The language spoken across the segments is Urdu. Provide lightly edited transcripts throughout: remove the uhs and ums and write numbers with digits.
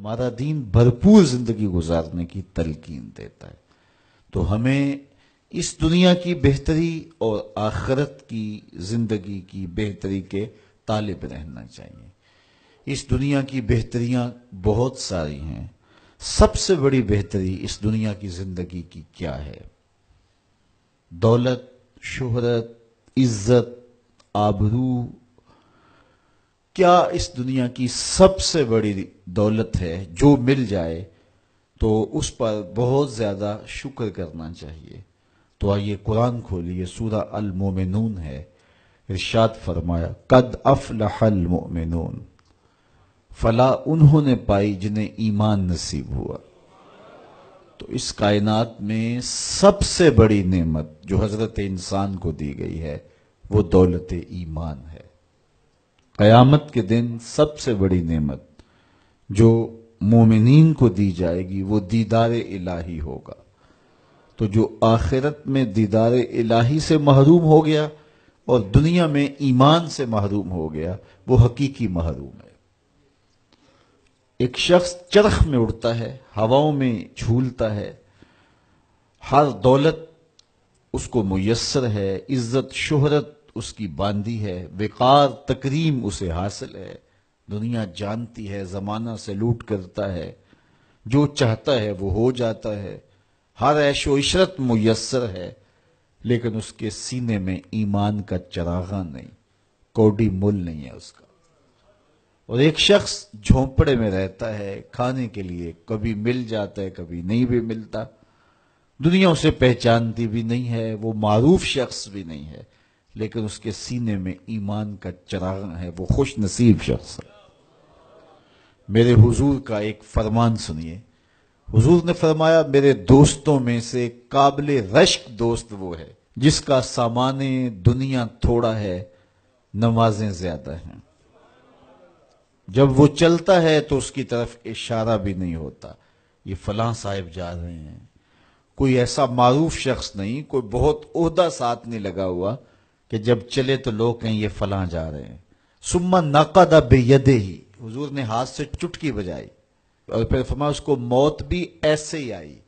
ہمارا دین بھرپور زندگی گزارنے کی تلقین دیتا ہے. تو ہمیں اس دنیا کی بہتری اور آخرت کی زندگی کی بہتری کے طالب رہنا چاہیے. اس دنیا کی بہتریاں بہت ساری ہیں. سب سے بڑی بہتری اس دنیا کی زندگی کی کیا ہے؟ دولت، شہرت، عزت، آبرو. کیا اس دنیا کی سب سے بڑی دولت ہے جو مل جائے تو اس پر بہت زیادہ شکر کرنا چاہیے؟ تو آئیے قرآن کھولیے، سورہ المومنون ہے. ارشاد فرمایا قد افلح المؤمنون، فلاح انہوں نے پائی جنہیں ایمان نصیب ہوا. تو اس کائنات میں سب سے بڑی نعمت جو حضرت انسان کو دی گئی ہے وہ دولت ایمان ہے. قیامت کے دن سب سے بڑی نعمت جو مومنین کو دی جائے گی وہ دیدار الہی ہوگا. تو جو آخرت میں دیدار الہی سے محروم ہو گیا اور دنیا میں ایمان سے محروم ہو گیا وہ حقیقی محروم ہے. ایک شخص چرخ میں اڑتا ہے، ہواؤں میں جھولتا ہے، ہر دولت اس کو میسر ہے، عزت شہرت اس کی باندھی ہے، وقار تکریم اسے حاصل ہے، دنیا جانتی ہے، زمانہ سے لوٹ کرتا ہے، جو چاہتا ہے وہ ہو جاتا ہے، ہر عیش و عشرت میسر ہے، لیکن اس کے سینے میں ایمان کا چراغاں نہیں، کوڑی مول نہیں ہے اس کا. اور ایک شخص جھونپڑے میں رہتا ہے، کھانے کے لیے کبھی مل جاتا ہے کبھی نہیں بھی ملتا، دنیا اسے پہچانتی بھی نہیں ہے، وہ معروف شخص بھی نہیں ہے، لیکن اس کے سینے میں ایمان کا چراغ ہے، وہ خوش نصیب شخص ہے. میرے حضور کا ایک فرمان سنیے. حضور نے فرمایا میرے دوستوں میں سے قابل رشک دوست وہ ہے جس کا سامان دنیا تھوڑا ہے، نمازیں زیادہ ہیں. جب وہ چلتا ہے تو اس کی طرف اشارہ بھی نہیں ہوتا، یہ فلاں صاحب جا رہے ہیں. کوئی ایسا معروف شخص نہیں، کوئی بہت عہدہ ساتھ نہیں لگا ہوا کہ جب چلے تو لوگ کہیں یہ فلاں جا رہے ہیں. ثم نقد بیدہ، حضور نے ہاتھ سے چٹکی بجائی اور پھر فرمایا اس کو موت بھی ایسے ہی آئی.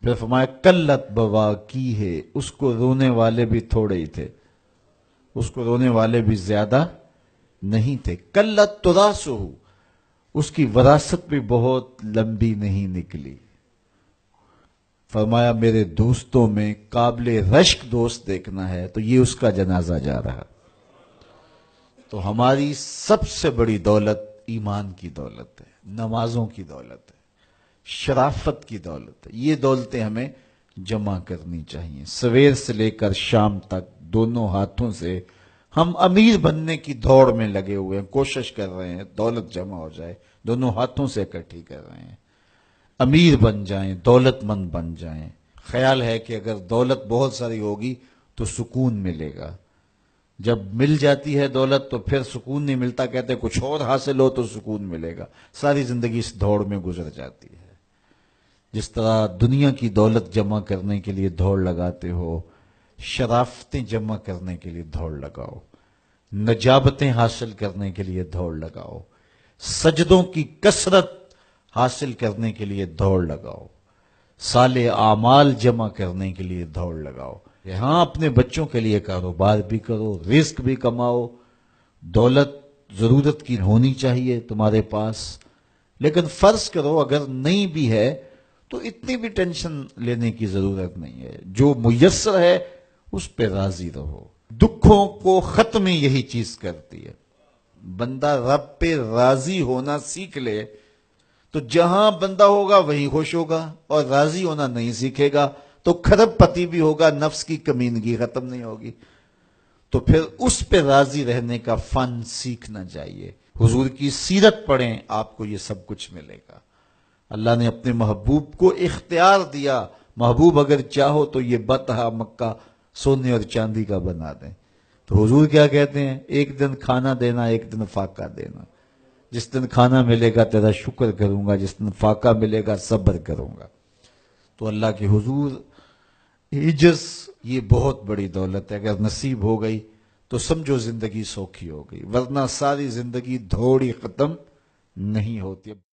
پھر فرمایا قلت بواکی ہے، اس کو رونے والے بھی تھوڑے ہی تھے، اس کو رونے والے بھی زیادہ نہیں تھے. قلت تراثہ، اس کی وراثت بھی بہت لمبی نہیں نکلی. فرمایا میرے دوستوں میں قابل رشک دوست دیکھنا ہے تو یہ اس کا جنازہ جا رہا. تو ہماری سب سے بڑی دولت ایمان کی دولت ہے، نمازوں کی دولت ہے، شرافت کی دولت ہے. یہ دولتیں ہمیں جمع کرنی چاہیے. سویر سے لے کر شام تک دونوں ہاتھوں سے ہم امیر بننے کی دوڑ میں لگے ہوئے ہیں، کوشش کر رہے ہیں دولت جمع ہو جائے، دونوں ہاتھوں سے اکٹھی کر رہے ہیں. امیر بن جائیں، دولت مند بن جائیں. خیال ہے کہ اگر دولت بہت ساری ہوگی تو سکون ملے گا. جب مل جاتی ہے دولت تو پھر سکون نہیں ملتا، کہتے ہیں کچھ اور حاصل ہو تو سکون ملے گا. ساری زندگی اس دوڑ میں گزر جاتی ہے. جس طرح دنیا کی دولت جمع کرنے کے لیے دوڑ لگاتے ہو، شرافتیں جمع کرنے کے لیے دوڑ لگاؤ، نجابتیں حاصل کرنے کے لیے دوڑ لگاؤ، سجدوں کی کثرت حاصل کرنے کے لیے دوڑ لگاؤ، صالح اعمال جمع کرنے کے لیے دوڑ لگاؤ. یہاں اپنے بچوں کے لیے کاروبار بھی کرو، رزق بھی کماؤ. دولت ضرورت کی ہونی چاہیے تمہارے پاس، لیکن فرض کرو اگر نہیں بھی ہے تو اتنی بھی ٹینشن لینے کی ضرورت نہیں ہے. جو میسر ہے اس پہ راضی رہو. دکھوں کو ختم یہی چیز کرتی ہے. بندہ رب پہ راضی ہونا سیکھ لے تو جہاں بندہ ہوگا وہیں خوش ہوگا، اور راضی ہونا نہیں سیکھے گا تو کھرب پتی بھی ہوگا، نفس کی کمینگی ختم نہیں ہوگی. تو پھر اس پہ راضی رہنے کا فن سیکھنا چاہیے. حضور کی سیرت پڑھیں، آپ کو یہ سب کچھ ملے گا. اللہ نے اپنے محبوب کو اختیار دیا، محبوب اگر چاہو تو یہ بطحہ مکہ سونے اور چاندی کا بنا دیں. تو حضور کیا کہتے ہیں؟ ایک دن کھانا دینا، ایک دن فاقہ دینا. جس دن کھانا ملے گا تیرا شکر کروں گا، جس دن فاقہ ملے گا صبر کروں گا. تو اللہ کے حضور عجز یہ بہت بڑی دولت ہے. اگر نصیب ہو گئی تو سمجھو زندگی سوکھی ہو گئی، ورنہ ساری زندگی دھوڑی ختم نہیں ہوتی.